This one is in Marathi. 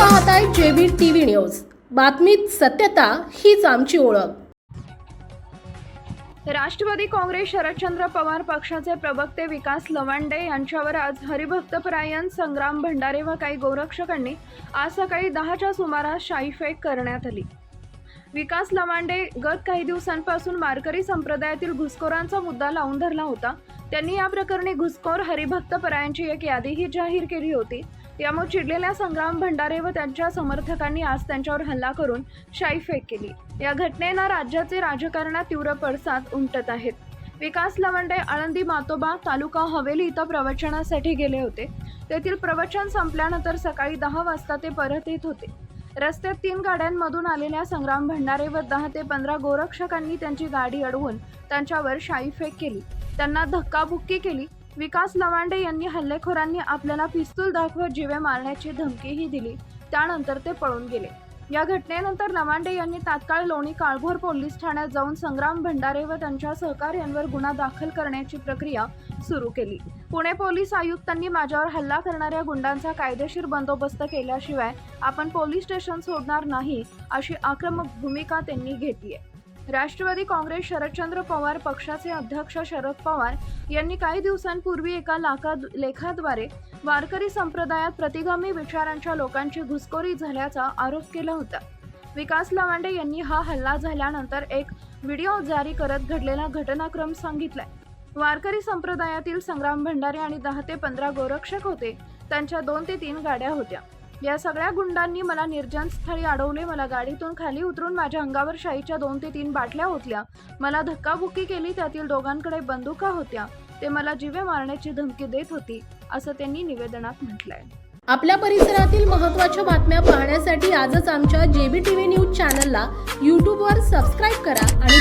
पाहताय जेबी टीव्ही न्यूज। बातमीत सत्यता हीच आमची ओळख। राष्ट्रवादी काँग्रेस शरदचंद्र पवार पक्षाचे प्रवक्ते विकास लवांडे यांच्यावर आज हरिभक्तपरायण संग्राम भंडारे व काही गोरक्षकांनी आज सकाळी 10च्या सुमारास शाईफेक करण्यात आली। विकास लवांडे गत काही दिवसांपासून वारकरी संप्रदायातील घुसखोरांचा मुद्दा लावून धरला होता। त्यांनी या प्रकरणी घुसखोर हरिभक्तपरायांची एक यादीही जाहीर केली होती। यामुळे चिडलेल्या संग्राम भंडारे व त्यांच्या समर्थकांनी आज त्यांच्यावर हल्ला करून शाईफेक केली। या घटनेनं राज्याचे राजकारणात तीव्र पडसाद उमटत आहेत। विकास लवांडे आळंदी मातोबा तालुका हवेली इथं प्रवचनासाठी गेले होते। तेथील प्रवचन संपल्यानंतर सकाळी 10 वाजता ते परत येत होते। रस्त्यात 3 गाड्यांमधून आलेल्या संग्राम भंडारे व 10 ते 15 गोरक्षकांनी त्यांची गाडी अडवून त्यांच्यावर शाईफेक केली, त्यांना धक्काबुक्की केली। विकास लवांडे यांनी हल्लेखोरांनी आपल्याला पिस्तूल दाखवत जीवे मारण्याची धमकीही दिली। त्यानंतर ते पळून गेले। या घटनेनंतर लवांडे यांनी तात्काळ लोणी काळभोर पोलीस ठाण्यात जाऊन संग्राम भंडारे व त्यांच्या सहकार्यांवर गुन्हा दाखल करण्याची प्रक्रिया सुरू केली। पुणे पोलीस आयुक्तांनी माझ्यावर हल्ला करणाऱ्या गुंडांचा कायदेशीर बंदोबस्त केल्याशिवाय आपण पोलीस स्टेशन सोडणार नाही, अशी आक्रमक भूमिका त्यांनी घेतली आहे। राष्ट्रवादी काँग्रेस शरदचंद्र पवार पक्षाचे अध्यक्ष शरद पवार यांनी काही दिवसांपूर्वी एका लेखाद्वारे वारकरी संप्रदायात प्रतिगामी विचारांच्या लोकांची घुसखोरी झाल्याचा आरोप केला होता। विकास लवांडे यांनी हा हल्ला झाल्यानंतर एक व्हिडिओ जारी करत घडलेला घटनाक्रम सांगितलाय। वारकरी संप्रदायातील संग्राम भंडारे आणि 10 ते 15 गोरक्षक होते। त्यांच्या 2 ते 3 गाड्या होत्या। या सगळ्या गुंडांनी मला निर्जन स्थळी अडवले, मला गाडीतून खाली उतरून माझ्या अंगावर शाईच्या 2 ते 3 बाटल्या ओतल्या, मला धक्काबुक्की केली। त्यातील दोघांकडे बंदुका होत्या, ते मला जीवे मारण्याची धमकी देत होती, असं त्यांनी निवेदनात म्हटलंय। आपल्या परिसरातील महत्त्वाच्या बातम्या पाहण्यासाठी आजच आमच्या जेबी टीव्ही न्यूज चॅनलला YouTube वर सबस्क्राईब करा आणि